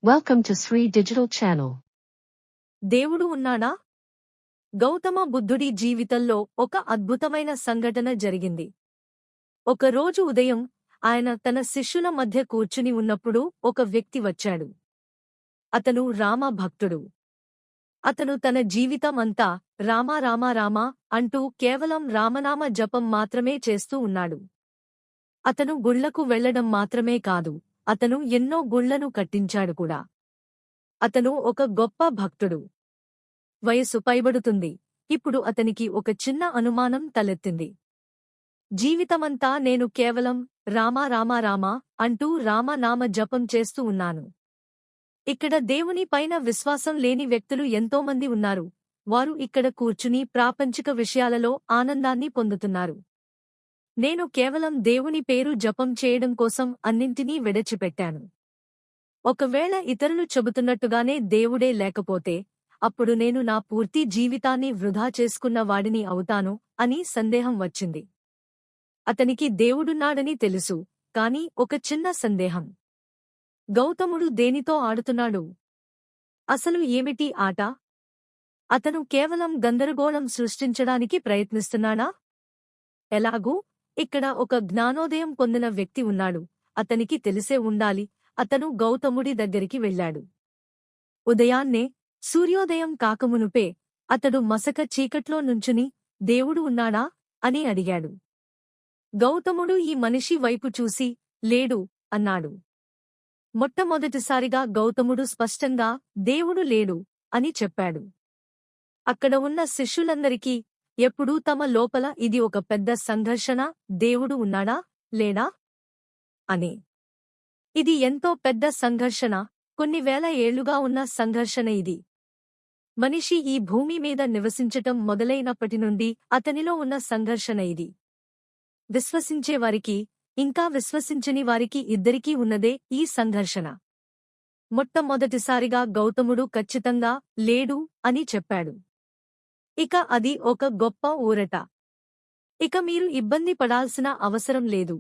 Welcome to Sri Digital Channel. దేవుడు ఉన్నాడా? గౌతమ బుద్ధుడి జీవితంలో ఒక అద్భుతమైన సంఘటన జరిగింది. ఒకరోజు ఉదయం ఆయన తన శిష్యుల మధ్య కూర్చుని ఉన్నప్పుడు ఒక వ్యక్తి వచ్చాడు. అతను రామ భక్తుడు. అతను తన జీవితమంతా రామా రామా రామా అంటూ కేవలం రామనామ జపం మాత్రమే చేస్తూ ఉన్నాడు. అతను గుళ్లకు వెళ్లడం మాత్రమే కాదు, అతను ఎన్నో గుళ్లను కట్టించాడు కూడా. అతను ఒక గొప్ప భక్తుడు. వయస్సు పైబడుతుంది. ఇప్పుడు అతనికి ఒక చిన్న అనుమానం తలెత్తింది. జీవితమంతా నేను కేవలం రామా రామా రామా అంటూ రామనామ జపం చేస్తూ ఉన్నాను. ఇక్కడ దేవుని పైన విశ్వాసం లేని వ్యక్తులు ఎంతోమంది ఉన్నారు. వారు ఇక్కడ కూర్చుని ప్రాపంచిక విషయాలలో ఆనందాన్ని పొందుతున్నారు. నేను కేవలం దేవుని పేరు జపం చేయడం కోసం అన్నింటినీ విడిచిపెట్టాను. ఒకవేళ ఇతరులు చెబుతున్నట్టుగానే దేవుడే లేకపోతే అప్పుడు నేను నా పూర్తి జీవితాన్ని వృధా చేసుకున్న వాడిని అవుతాను అని సందేహం వచ్చింది. అతనికి దేవుడున్నాడని తెలుసు, కాని ఒక చిన్న సందేహం. గౌతముడు దేనితో ఆడుతున్నాడు? అసలు ఏమిటి ఆట? అతను కేవలం గందరగోళం సృష్టించడానికి ప్రయత్నిస్తున్నాడా? ఎలాగూ ఇక్కడ ఒక జ్ఞానోదయం పొందిన వ్యక్తి ఉన్నాడు. అతనికి తెలిసే ఉండాలి. అతను గౌతముడి దగ్గరికి వెళ్ళాడు. ఉదయాన్నే సూర్యోదయం కాకమునుపే అతడు మసక చీకట్లో నుంచుని దేవుడు ఉన్నాడా అని అడిగాడు. గౌతముడు ఈ మనిషి వైపు చూసి లేడు అన్నాడు. మొట్టమొదటిసారిగా గౌతముడు స్పష్టంగా దేవుడు లేడు అని చెప్పాడు. అక్కడ ఉన్న శిష్యులందరికీ ఎప్పుడూ తమ లోపల ఇది ఒక పెద్ద సంఘర్షణ, దేవుడు ఉన్నాడా లేడా అని. ఇది ఎంతో పెద్ద సంఘర్షణ, కొన్ని వేల ఏళ్లుగా ఉన్న సంఘర్షణ ఇది. మనిషి ఈ భూమి మీద నివసించటం మొదలైనప్పటి నుండి అతనిలో ఉన్న సంఘర్షణ ఇది. విశ్వసించేవారికి, ఇంకా విశ్వసించని వారికి ఇద్దరికీ ఉన్నదే ఈ సంఘర్షణ. మొట్టమొదటిసారిగా గౌతముడు ఖచ్చితంగా లేడు అని చెప్పాడు. ఇక అది ఒక గొప్ప ఊరట. ఇక మీరు ఇబ్బంది పడాల్సిన అవసరం లేదు.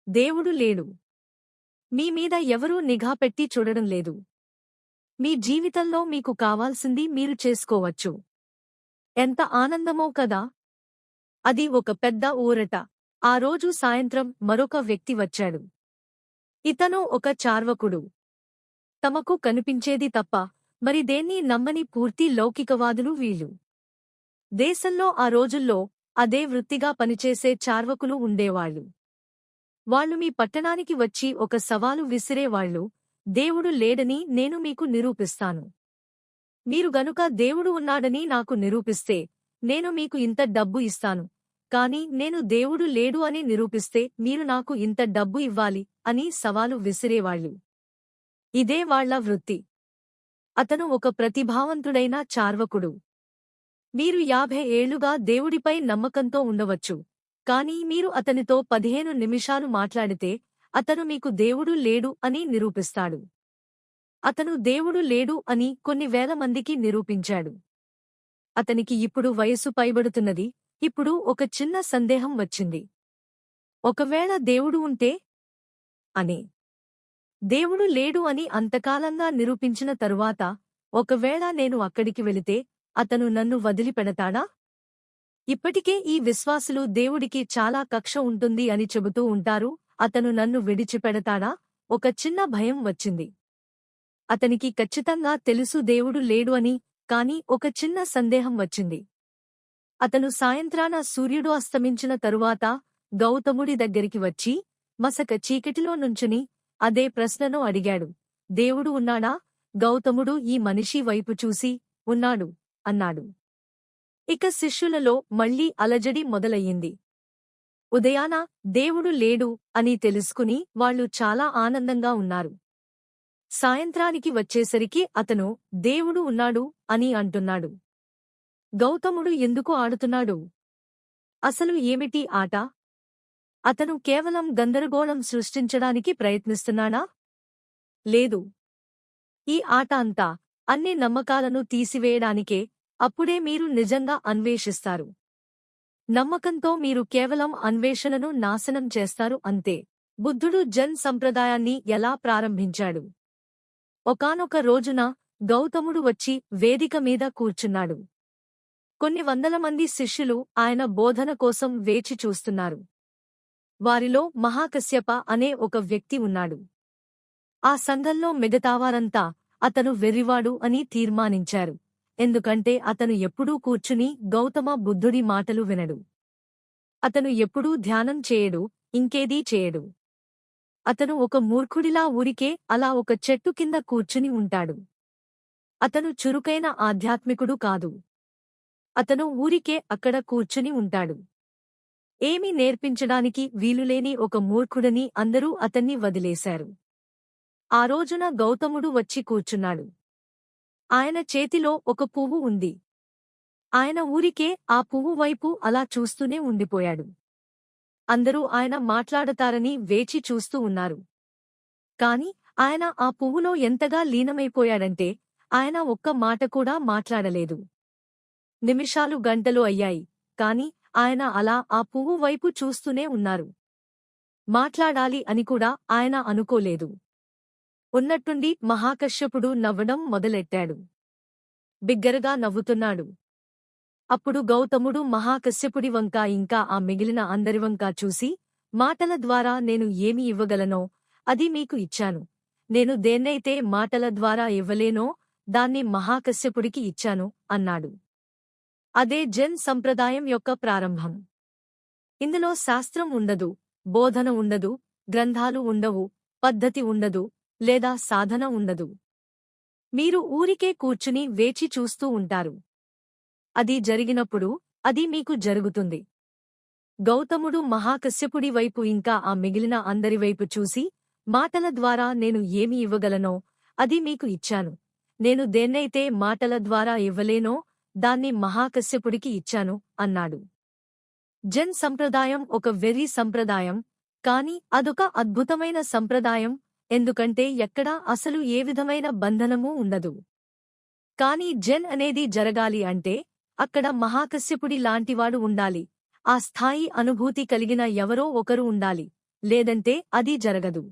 దేవుడు లేడు. మీ మీద ఎవరూ నిఘా పెట్టి చూడడం లేదు. మీ జీవితంలో మీకు కావాల్సింది మీరు చేసుకోవచ్చు. ఎంత ఆనందమో కదా! అది ఒక పెద్ద ఊరట. ఆ రోజు సాయంత్రం మరొక వ్యక్తి వచ్చాడు. ఇతను ఒక చార్వకుడు. తమకు కనిపించేది తప్ప మరి దేన్నీ నమ్మని పూర్తి లౌకికవాదులు వీళ్ళు. దేశంలో ఆ రోజుల్లో అదే వృత్తిగా పనిచేసే చార్వకులు ఉండేవాళ్లు. వాళ్లు మీ పట్టణానికి వచ్చి ఒక సవాలు విసిరేవాళ్లు. దేవుడు లేడని నేను మీకు నిరూపిస్తాను. మీరు గనుక దేవుడు ఉన్నాడని నాకు నిరూపిస్తే నేను మీకు ఇంత డబ్బు ఇస్తాను. కాని నేను దేవుడు లేడు అని నిరూపిస్తే మీరు నాకు ఇంత డబ్బు ఇవ్వాలి అని సవాలు విసిరేవాళ్లు. ఇదే వాళ్ల వృత్తి. అతను ఒక ప్రతిభావంతుడైన చార్వకుడు. మీరు 50 ఏళ్లుగా దేవుడిపై నమ్మకంతో ఉండవచ్చు. కాని మీరు అతనితో 15 నిమిషాలు మాట్లాడితే అతను మీకు దేవుడు లేడు అని నిరూపిస్తాడు. అతను దేవుడు లేడు అని కొన్ని వేల మందికి నిరూపించాడు. అతనికి ఇప్పుడు వయస్సు పైబడుతున్నది. ఇప్పుడు ఒక చిన్న సందేహం వచ్చింది. ఒకవేళ దేవుడు ఉంటే అని. దేవుడు లేడు అని అంతకాలంగా నిరూపించిన తరువాత ఒకవేళ నేను అక్కడికి వెళితే అతను నన్ను వదిలిపెడతాడా? ఇప్పటికే ఈ విశ్వాసులు దేవుడికి చాలా కక్ష ఉంటుంది అని చెబుతూ ఉంటారు. అతను నన్ను విడిచిపెడతాడా? ఒక చిన్న భయం వచ్చింది. అతనికి ఖచ్చితంగా తెలుసు దేవుడు లేడు అని, కాని ఒక చిన్న సందేహం వచ్చింది. అతను సాయంత్రాన సూర్యుడు అస్తమించిన తరువాత గౌతముడి దగ్గరికి వచ్చి మసక చీకటిలో నుంచుని అదే ప్రశ్నను అడిగాడు. దేవుడు ఉన్నాడా? గౌతముడు ఈ మనిషి వైపు చూసి ఉన్నాడు అన్నాడు. ఇక శిష్యులలో మళ్లీ అలజడి మొదలయ్యింది. ఉదయాన దేవుడు లేడు అని తెలుసుకుని వాళ్లు చాలా ఆనందంగా ఉన్నారు. సాయంత్రానికి వచ్చేసరికి అతను దేవుడు ఉన్నాడు అని అంటున్నాడు. గౌతముడు ఎందుకు ఆడుతున్నాడు? అసలు ఏమిటి ఆట? అతను కేవలం గందరగోళం సృష్టించడానికి ప్రయత్నిస్తున్నాడా? లేదు. ఈ ఆట అంతా అన్ని నమ్మకాలను తీసివేయడానికే. అప్పుడే మీరు నిజంగా అన్వేషిస్తారు. నమ్మకంతో మీరు కేవలం అన్వేషణను నాశనం చేస్తారు అంతే. బుద్ధుడు జన్ సంప్రదాయాన్ని ఎలా ప్రారంభించాడు? ఒకానొక రోజున గౌతముడు వచ్చి వేదిక మీద కూర్చున్నాడు. కొన్ని వందల మంది శిష్యులు ఆయన బోధన కోసం వేచి చూస్తున్నారు. వారిలో మహాకశ్యప అనే ఒక వ్యక్తి ఉన్నాడు. ఆ సంఘంలో మిగతావారంతా అతను వెర్రివాడు అని తీర్మానించారు. ఎందుకంటే అతను ఎప్పుడూ కూర్చుని గౌతమ బుద్ధుడి మాటలు వినడు. అతను ఎప్పుడూ ధ్యానం చేయడు, ఇంకేదీ చేయడు. అతను ఒక మూర్ఖుడిలా ఊరికే అలా ఒక చెట్టు కింద కూర్చుని ఉంటాడు. అతను చురుకైన ఆధ్యాత్మికుడు కాదు. అతను ఊరికే అక్కడ కూర్చుని ఉంటాడు. ఏమీ నేర్పించడానికి వీలులేని ఒక మూర్ఖుడని అందరూ అతన్ని వదిలేశారు. ఆ రోజున గౌతముడు వచ్చి కూర్చున్నాడు. ఆయన చేతిలో ఒక పువ్వు ఉంది. ఆయన ఊరికే ఆ పువ్వు వైపు అలా చూస్తూనే ఉండిపోయాడు. అందరూ ఆయన మాట్లాడతారని వేచి చూస్తూ ఉన్నారు. కాని ఆయన ఆ పువ్వులో ఎంతగా లీనమైపోయాడంటే ఆయన ఒక్క మాట కూడా మాట్లాడలేదు. నిమిషాలు గంటలు అయ్యాయి, కాని ఆయన అలా ఆ పువ్వు వైపు చూస్తూనే ఉన్నారు. మాట్లాడాలి అని కూడా ఆయన అనుకోలేదు. ఉన్నట్టుండి మహాకశ్యపుడు నవ్వడం మొదలెట్టాడు. బిగ్గరగా నవ్వుతున్నాడు. అప్పుడు గౌతముడు మహాకశ్యపుడి వంక ఇంకా ఆ మిగిలిన అందరివంకా చూసి, మాటల ద్వారా నేను ఏమి ఇవ్వగలనో అది మీకు ఇచ్చాను. నేను దేన్నైతే మాటల ద్వారా ఇవ్వలేనో దాన్ని మహాకశ్యపుడికి ఇచ్చాను అన్నాడు. అదే జెన్ సంప్రదాయం యొక్క ప్రారంభం. ఇందులో శాస్త్రం ఉండదు, బోధన ఉండదు, గ్రంథాలు ఉండవు, పద్ధతి ఉండదు, లేదా సాధన ఉండదు. మీరు ఊరికే కూర్చుని వేచి చూస్తూ ఉంటారు. అది జరిగినప్పుడు అది మీకు జరుగుతుంది. గౌతముడు మహాకశ్యపుడి వైపు ఇంకా ఆ మిగిలిన అందరివైపు చూసి, మాటల ద్వారా నేను ఏమి ఇవ్వగలనో అది మీకు ఇచ్చాను. నేను దేన్నైతే మాటల ద్వారా ఇవ్వలేనో దాన్ని మహాకశ్యపుడికి ఇచ్చాను అన్నాడు. జెన్ సంప్రదాయం ఒక వెర్రి సంప్రదాయం, కాని అదొక అద్భుతమైన సంప్రదాయం. ఎందుకంటే ఎక్కడా అసలు ఏ విధమైన బంధనమూ ఉండదు. కాని జెన్ అనేది జరగాలి అంటే అక్కడ మహాకశ్యపుడి లాంటివాడు ఉండాలి. ఆ స్థాయి అనుభూతి కలిగిన ఎవరో ఒకరు ఉండాలి. లేదంటే అది జరగదు.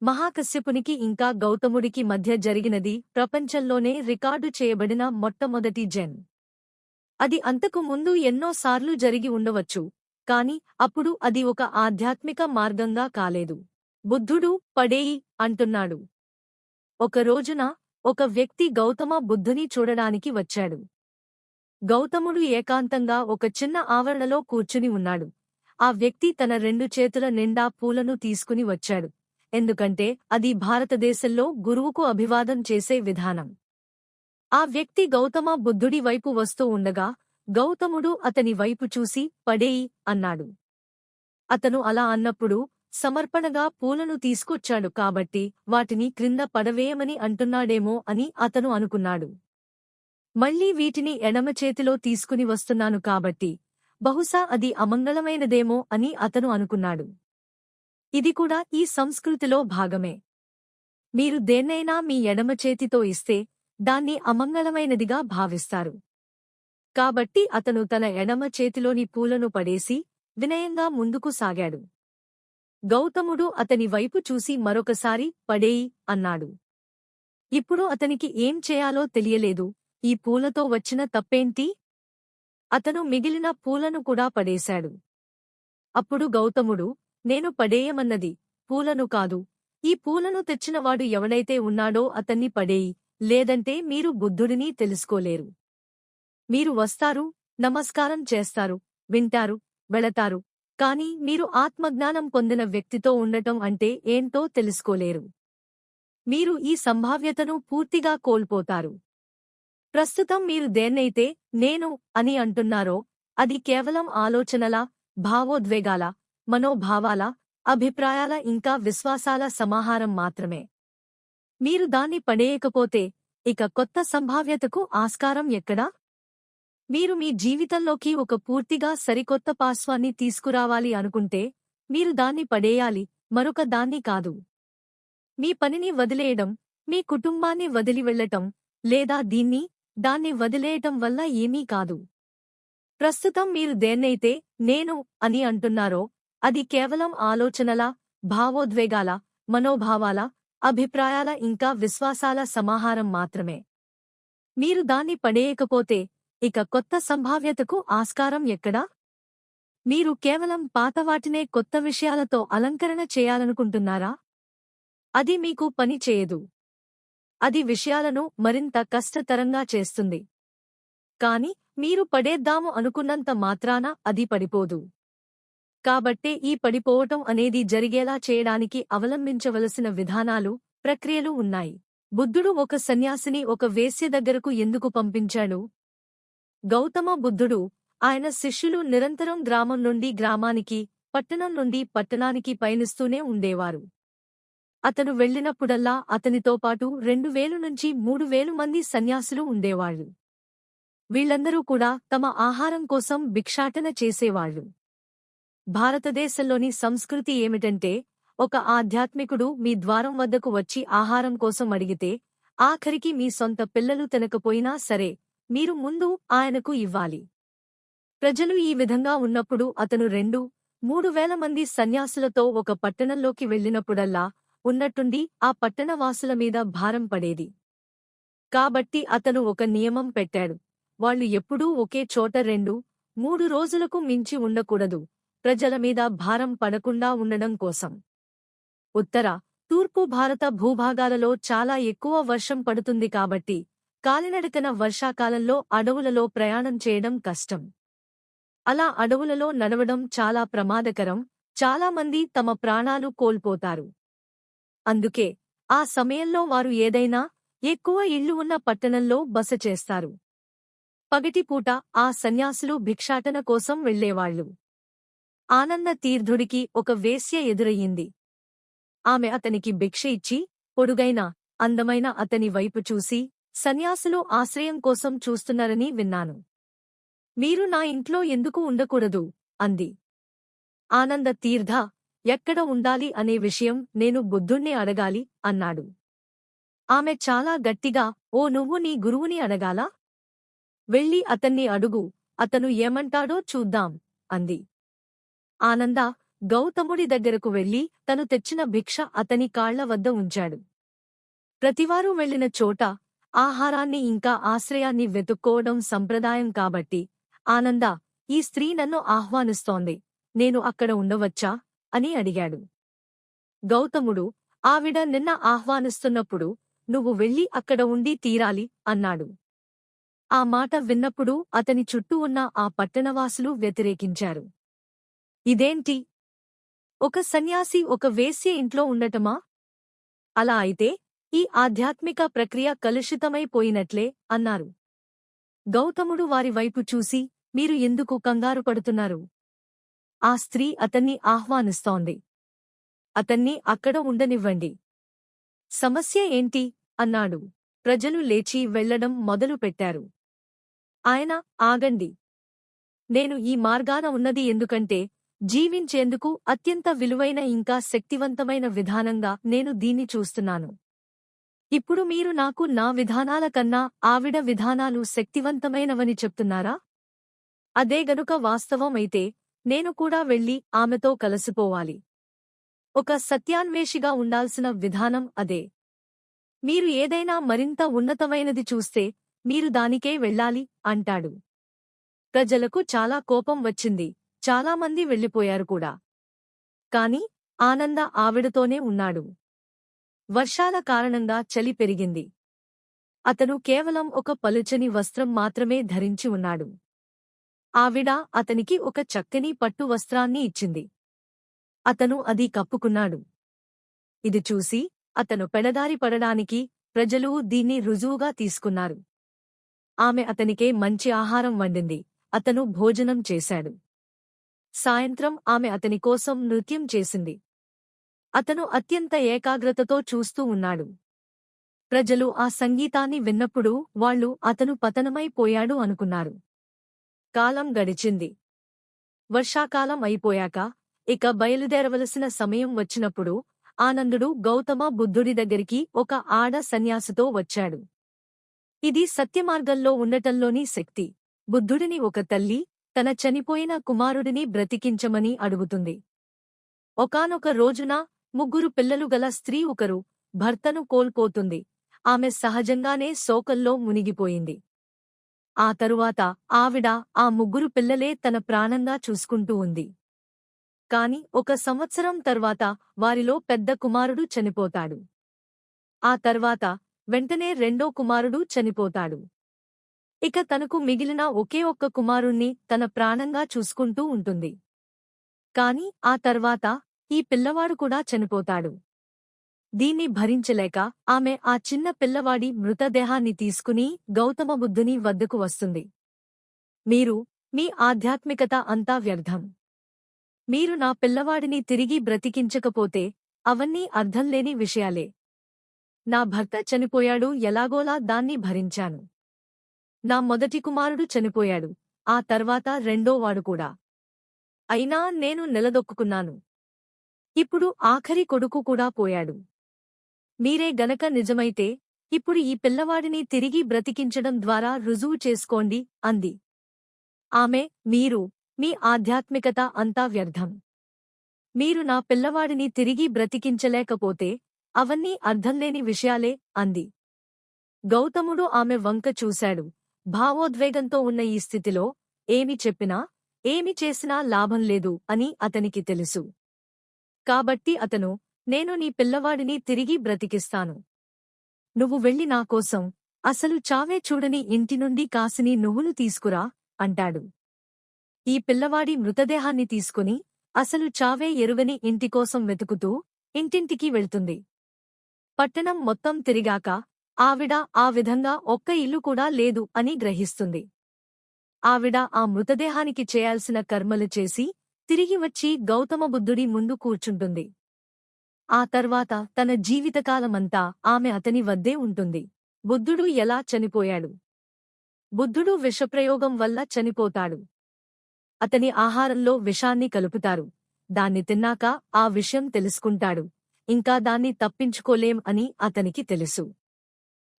మహాకశ్యపునికి ఇంకా గౌతముడికి మధ్య జరిగినది ప్రపంచంలోనే రికార్డు చేయబడిన మొట్టమొదటి జెన్. అది అంతకు ముందు ఎన్నోసార్లు జరిగి ఉండవచ్చు, కాని అప్పుడు అది ఒక ఆధ్యాత్మిక మార్గంగా కాలేదు. బుద్ధుడు పడేయి అంటున్నాడు. ఒక రోజున ఒక వ్యక్తి గౌతమ బుద్ధుని చూడడానికి వచ్చాడు. గౌతముడు ఏకాంతంగా ఒక చిన్న ఆవరణలో కూర్చుని ఉన్నాడు. ఆ వ్యక్తి తన 2 చేతుల నిండా పూలను తీసుకుని వచ్చాడు. ఎందుకంటే అది భారతదేశంలో గురువుకు అభివాదం చేసే విధానం. ఆ వ్యక్తి గౌతమ బుద్ధుడి వైపు వస్తూ ఉండగా గౌతముడు అతని వైపు చూసి పడేయి అన్నాడు. అతను అలా అన్నప్పుడు సమర్పణగా పూలను తీసుకొచ్చాడు కాబట్టి వాటిని క్రింద పడవేయమని అంటున్నాడేమో అని అతను అనుకున్నాడు. మళ్లీ వీటిని ఎడమ చేతిలో తీసుకుని వస్తున్నాను కాబట్టి బహుశా అది అమంగళమైనదేమో అని అతను అనుకున్నాడు. ఇది కూడా ఈ సంస్కృతిలో భాగమే. మీరు దేన్నైనా మీ ఎడమ చేతితో ఇస్తే దాన్ని అమంగళమైనదిగా భావిస్తారు. కాబట్టి అతను తన ఎడమ చేతిలోని పూలను పడేసి వినయంగా ముందుకు సాగాడు. గౌతముడు అతని వైపు చూసి మరొకసారి పడేయి అన్నాడు. ఇప్పుడు అతనికి ఏం చేయాలో తెలియలేదు. ఈ పూలతో వచ్చిన తప్పేంటి? అతను మిగిలిన పూలను కూడా పడేశాడు. అప్పుడు గౌతముడు, నేను పడేయమన్నది పూలను కాదు. ఈ పూలను తెచ్చినవాడు ఎవడైతే ఉన్నాడో అతన్ని పడేయి, లేదంటే మీరు బుద్ధుడిని తెలుసుకోలేరు. మీరు వస్తారు, నమస్కారం చేస్తారు, వింటారు, వెళతారు, కాని మీరు ఆత్మజ్ఞానం పొందిన వ్యక్తితో ఉండటం అంటే ఏంటో తెలుసుకోలేరు. మీరు ఈ సంభావ్యతను పూర్తిగా కోల్పోతారు. ప్రస్తుతం మీరు దేన్నైతే నేను అని అంటున్నారో అది కేవలం ఆలోచనల, భావోద్వేగాల, మనోభావాల, అభిప్రాయాల ఇంకా విశ్వాసాల సమాహారం మాత్రమే. మీరు దాన్ని పడేయకపోతే ఇక కొత్త సంభావ్యతకు ఆస్కారం ఎక్కడా? మీరు మీ జీవితంలోకి ఒక పూర్తిగా సరికొత్త పార్శ్వాన్ని తీసుకురావాలి అనుకుంటే మీరు దాన్ని పడేయాలి, మరొక దాన్ని కాదు. మీ పనిని వదిలేయడం, మీ కుటుంబాన్ని వదిలి వెళ్లటం, లేదా దాన్ని వదిలేయటం వల్ల ఏమీ కాదు. ప్రస్తుతం మీరు దేన్నైతే నేను అని అంటున్నారో అది కేవలం ఆలోచనల, భావోద్వేగాల, మనోభావాల, అభిప్రాయాల ఇంకా విశ్వాసాల సమాహారం మాత్రమే. మీరు దాన్ని పడేయకపోతే ఇక కొత్త సంభావ్యతకు ఆస్కారం ఎక్కడా? మీరు కేవలం పాతవాటినే కొత్త విషయాలతో అలంకరణ చేయాలనుకుంటున్నారా? అది మీకు పని చేయదు. అది విషయాలను మరింత కష్టతరంగా చేస్తుంది. కాని మీరు పడేద్దాము అనుకున్నంత మాత్రాన అది పడిపోదు. కాబట్టే ఈ పడిపోవటం అనేది జరిగేలా చేయడానికి అవలంబించవలసిన విధానాలు, ప్రక్రియలు ఉన్నాయి. బుద్ధుడు ఒక సన్యాసిని ఒక వేశ్య దగ్గరకు ఎందుకు పంపించాడు? గౌతమ బుద్ధుడు, ఆయన శిష్యులు నిరంతరం గ్రామం నుండి గ్రామానికి, పట్టణం నుండి పట్టణానికి పయనిస్తూనే ఉండేవారు. అతను వెళ్ళినప్పుడల్లా అతనితో పాటు 2000 నుంచి 3000 మంది సన్యాసులు ఉండేవాళ్లు. వీళ్లందరూ కూడా తమ ఆహారం కోసం భిక్షాటన చేసేవాళ్లు. భారతదేశంలోని సంస్కృతి ఏమిటంటే, ఒక ఆధ్యాత్మికుడు మీ ద్వారం వద్దకు వచ్చి ఆహారం కోసం అడిగితే, ఆఖరికి మీ సొంత పిల్లలు తినకపోయినా సరే, మీరు ముందు ఆయనకు ఇవ్వాలి. ప్రజలు ఈ విధంగా ఉన్నప్పుడు అతను 2-3 మంది సన్యాసులతో ఒక పట్టణంలోకి వెళ్ళినప్పుడల్లా ఉన్నట్టుండి ఆ పట్టణవాసుల మీద భారం పడేది. కాబట్టి అతను ఒక నియమం పెట్టాడు. వాళ్లు ఎప్పుడూ ఒకే చోట 2-3 రోజులకు మించి ఉండకూడదు, ప్రజల మీద భారం పడకుండా ఉండడం కోసం. ఉత్తర, తూర్పు భారత భూభాగాలలో చాలా ఎక్కువ వర్షం పడుతుంది కాబట్టి కాలినడకన వర్షాకాలంలో అడవులలో ప్రయాణం చేయడం కష్టం. అలా అడవులలో నడవడం చాలా ప్రమాదకరం, చాలామంది తమ ప్రాణాలు కోల్పోతారు. అందుకే ఆ సమయంలో వారు ఏదైనా ఎక్కువ ఇళ్లు ఉన్న పట్టణంలో బస చేస్తారు. పగటిపూట ఆ సన్యాసులు భిక్షాటన కోసం వెళ్లేవాళ్లు. ఆనంద తీర్థుడికి ఒక వేశ్య ఎదురయ్యింది. ఆమె అతనికి భిక్ష ఇచ్చి, పొడుగైన, అందమైన అతని వైపు చూసి, సన్యాసులు ఆశ్రయం కోసం చూస్తున్నారని విన్నాను. మీరు నా ఇంట్లో ఎందుకు ఉండకూడదు? అంది. ఆనంద తీర్థ, ఎక్కడ ఉండాలి అనే విషయం నేను బుద్ధుణ్ణి అడగాలి అన్నాడు. ఆమె చాలా గట్టిగా, ఓ నువ్వు నీ గురువుని అడగాలా? వెళ్ళి అతన్ని అడుగు, అతను ఏమంటాడో చూద్దాం అంది. ఆనంద గౌతముడి దగ్గరకు వెళ్లి తను తెచ్చిన భిక్ష అతని కాళ్ల వద్ద ఉంచాడు. ప్రతివారూ వెళ్లిన చోట ఆహారాన్ని ఇంకా ఆశ్రయాన్ని వెతుక్కోవడం సంప్రదాయం కాబట్టి, ఆనంద, ఈ స్త్రీ నన్ను ఆహ్వానిస్తోంది, నేను అక్కడ ఉండవచ్చా అని అడిగాడు. గౌతముడు, ఆవిడ నిన్న ఆహ్వానిస్తున్నప్పుడు నువ్వు వెళ్ళి అక్కడ ఉండి తీరాలి అన్నాడు. ఆ మాట విన్నప్పుడు అతని చుట్టూ ఉన్న ఆ పట్టణవాసులు వ్యతిరేకించారు. ఇదేంటి? ఒక సన్యాసి ఒక వేశ్య ఇంట్లో ఉండటమా? అలా అయితే ఈ ఆధ్యాత్మిక ప్రక్రియ కలుషితమైపోయినట్లే అన్నారు. గౌతముడు వారి వైపు చూసి, మీరు ఎందుకు కంగారు పడుతున్నారు? ఆ స్త్రీ అతన్ని ఆహ్వానిస్తోంది. అతన్ని అక్కడ ఉండనివ్వండి. సమస్య ఏంటి? అన్నాడు. ప్రజలు లేచి వెళ్లడం మొదలుపెట్టారు. ఆయన, ఆగండి. నేను ఈ మార్గాన ఉన్నది ఎందుకంటే, జీవించేందుకు అత్యంత విలువైన ఇంకా శక్తివంతమైన విధానంగా నేను దీన్ని చూస్తున్నాను. ఇప్పుడు మీరు నాకు నా విధానాల కన్నా ఆవిడ విధానాలు శక్తివంతమైనవని చెప్తున్నారా? అదే గనుక వాస్తవం అయితే నేను కూడా వెళ్లి ఆమెతో కలసిపోవాలి. ఒక సత్యాన్వేషిగా ఉండాల్సిన విధానం అదే. మీరు ఏదైనా మరింత ఉన్నతమైనది చూస్తే మీరు దానికే వెళ్ళాలి అంటాడు. ప్రజలకు చాలా కోపం వచ్చింది, చాలామంది వెళ్లిపోయారు కూడా. కాని ఆనంద ఆవిడతోనే ఉన్నాడు. వర్షాల కారణంగా చలి పెరిగింది. అతను కేవలం ఒక పలుచని వస్త్రం మాత్రమే ధరించి ఉన్నాడు. ఆవిడ అతనికి ఒక చక్కని పట్టు వస్త్రాన్ని ఇచ్చింది. అతను అది కప్పుకున్నాడు. ఇది చూసి అతను పెడదారి పడడానికి ప్రజలు దీన్ని రుజువుగా తీసుకున్నారు. ఆమె అతనికే మంచి ఆహారం వండింది. అతను భోజనం చేశాడు. సాయంత్రం ఆమె అతని కోసం నృత్యం చేసింది. అతను అత్యంత ఏకాగ్రతతో చూస్తూ ఉన్నాడు. ప్రజలు ఆ సంగీతాన్ని విన్నప్పుడు వాళ్ళు అతను పతనమైపోయాడు అనుకున్నారు. కాలం గడిచింది. వర్షాకాలం అయిపోయాక ఇక బయలుదేరవలసిన సమయం వచ్చినప్పుడు ఆనందుడు గౌతమ బుద్ధుడి దగ్గరికి ఒక ఆడ సన్యాసితో వచ్చాడు. ఇది సత్యమార్గంలో ఉండటంలోని శక్తి. బుద్ధుడిని ఒక తల్లి తన చనిపోయిన కుమారుడిని బ్రతికించమని అడుగుతుంది. ఒకానొక రోజున 3 పిల్లలు గల స్త్రీ ఒకరు భర్తను కోల్పోతుంది. ఆమె సహజంగానే శోకంలో మునిగిపోయింది. ఆ తరువాత ఆవిడ ఆ ముగ్గురు పిల్లలే తన ప్రాణంగా చూసుకుంటూ ఉంది. కాని 1 సంవత్సరం తర్వాత వారిలో పెద్ద కుమారుడు చనిపోతాడు. ఆ తర్వాత వెంటనే రెండో కుమారుడు చనిపోతాడు. ఇక తనకు మిగిలిన ఒకే ఒక్క కుమారుణ్ణి తన ప్రాణంగా చూసుకుంటూ ఉంటుంది. కాని ఆ తర్వాత ఈ పిల్లవాడు కూడా చనిపోతాడు. దీన్ని భరించలేక ఆమె ఆ చిన్న పిల్లవాడి మృతదేహాన్ని తీసుకుని గౌతమ బుద్ధుని వద్దకు వస్తుంది. మీరు, మీ ఆధ్యాత్మికత అంతా వ్యర్థం. మీరు నా పిల్లవాడిని తిరిగి బ్రతికించకపోతే అవన్నీ అర్థంలేని విషయాలే. నా భర్త చనిపోయాడు, ఎలాగోలా దాన్ని భరించాను. నా మొదటి కుమారుడు చనిపోయాడు, ఆ తర్వాత రెండోవాడు కూడా. అయినా నేను నిలదొక్కుకున్నాను. ఇప్పుడు ఆఖరి కొడుకు కూడా పోయాడు. మీరే గనక నిజమైతే ఇప్పుడు ఈ పిల్లవాడిని తిరిగి బ్రతికించడం ద్వారా రుజువు చేసుకోండి అంది. ఆమె, మీరు, మీ ఆధ్యాత్మికత అంతా వ్యర్థం. మీరు నా పిల్లవాడిని తిరిగి బ్రతికించలేకపోతే అవన్నీ అర్థంలేని విషయాలే అంది. గౌతముడు ఆమె వంక చూశాడు. భావోద్వేగంతో ఉన్న ఈ స్థితిలో ఏమి చెప్పినా, ఏమి చేసినా లాభం లేదు అని అతనికి తెలుసు. కాబట్టి అతను, నేను నీ పిల్లవాడిని తిరిగి బ్రతికిస్తాను. నువ్వు వెళ్ళి నాకోసం అసలు చావే చూడని ఇంటి నుండి కాసిని నువ్వులు తీసుకురా అంటాడు. ఈ పిల్లవాడి మృతదేహాన్ని తీసుకుని అసలు చావే ఎరుగని ఇంటికోసం వెతుకుతూ ఇంటింటికి వెళ్తుంది. పట్టణం మొత్తం తిరిగాక ఆవిడ ఆ విధంగా ఒక్క ఇల్లు కూడా లేదు అని గ్రహిస్తుంది. ఆవిడ ఆ మృతదేహానికి చేయాల్సిన కర్మలు చేసి తిరిగి వచ్చి గౌతమ బుద్ధుడి ముందు కూర్చుంటుంది. ఆ తర్వాత తన జీవితకాలమంతా ఆమె అతని వద్దే ఉంటుంది. బుద్ధుడు ఎలా చనిపోయాడు? బుద్ధుడు విషప్రయోగం వల్ల చనిపోతాడు. అతని ఆహారంలో విషాన్ని కలుపుతారు. దాన్ని తిన్నాక ఆ విషయం తెలుసుకుంటాడు. ఇంకా దాన్ని తప్పించుకోలేం అని అతనికి తెలుసు.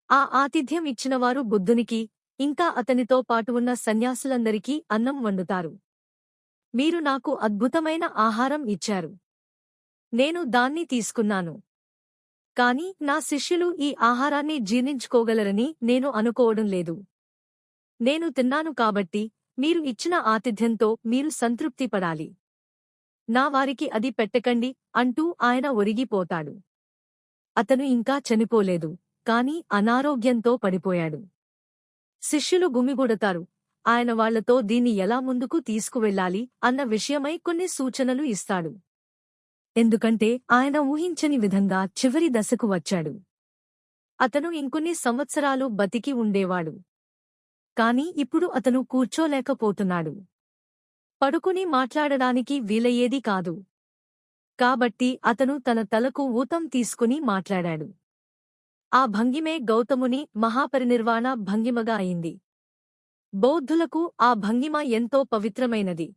ఆ ఆతిథ్యం ఇచ్చినవారు బుద్ధునికి, ఇంకా అతనితో పాటు ఉన్న సన్యాసులందరికీ అన్నం వండుతారు. మీరు నాకు అద్భుతమైన ఆహారం ఇచ్చారు. నేను దాన్ని తీసుకున్నాను. కాని నా శిష్యులు ఈ ఆహారాన్ని జీర్ణించుకోగలరని నేను అనుకోవడం లేదు. నేను తిన్నాను కాబట్టి మీరు ఇచ్చిన ఆతిథ్యంతో మీరు సంతృప్తి పడాలి. నా వారికి అది పెట్టకండి అంటూ ఆయన ఒరిగిపోతాడు. అతను ఇంకా చనిపోలేదు, కాని అనారోగ్యంతో పడిపోయాడు. శిష్యులు గుమిగూడతారు. ఆయన వాళ్లతో దీన్ని ఎలా ముందుకు తీసుకువెళ్ళాలి అన్న విషయమై కొన్ని సూచనలు ఇస్తాడు. ఎందుకంటే ఆయన ఊహించని విధంగా చివరి దశకు వచ్చాడు. అతను ఇంకొన్ని సంవత్సరాలు బతికి ఉండేవాడు. కాని ఇప్పుడు అతను కూర్చోలేకపోతున్నాడు. పడుకుని మాట్లాడడానికి వీలయ్యేది కాదు. కాబట్టి అతను తన తలకు ఊతం తీసుకుని మాట్లాడాడు. ఆ భంగిమే గౌతముని మహాపరినిర్వాణ భంగిమగా అయింది. బౌద్ధులకు ఆ భంగిమ ఎంతో పవిత్రమైనది.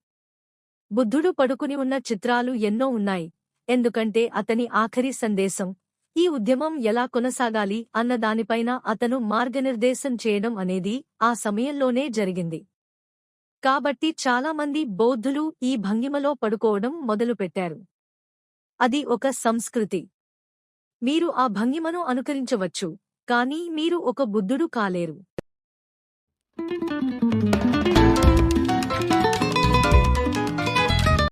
బుద్ధుడు పడుకుని ఉన్న చిత్రాలు ఎన్నో ఉన్నాయి. ఎందుకంటే అతని ఆఖరి సందేశం, ఈ ఉద్యమం ఎలా కొనసాగాలి అన్న దానిపైన అతను మార్గనిర్దేశం చేయడం అనేది ఆ సమయంలోనే జరిగింది. కాబట్టి చాలామంది బౌద్ధులు ఈ భంగిమలో పడుకోవడం మొదలుపెట్టారు. అది ఒక సంస్కృతి. మీరు ఆ భంగిమను అనుకరించవచ్చు, కానీ మీరు ఒక బుద్ధుడు కాలేరు.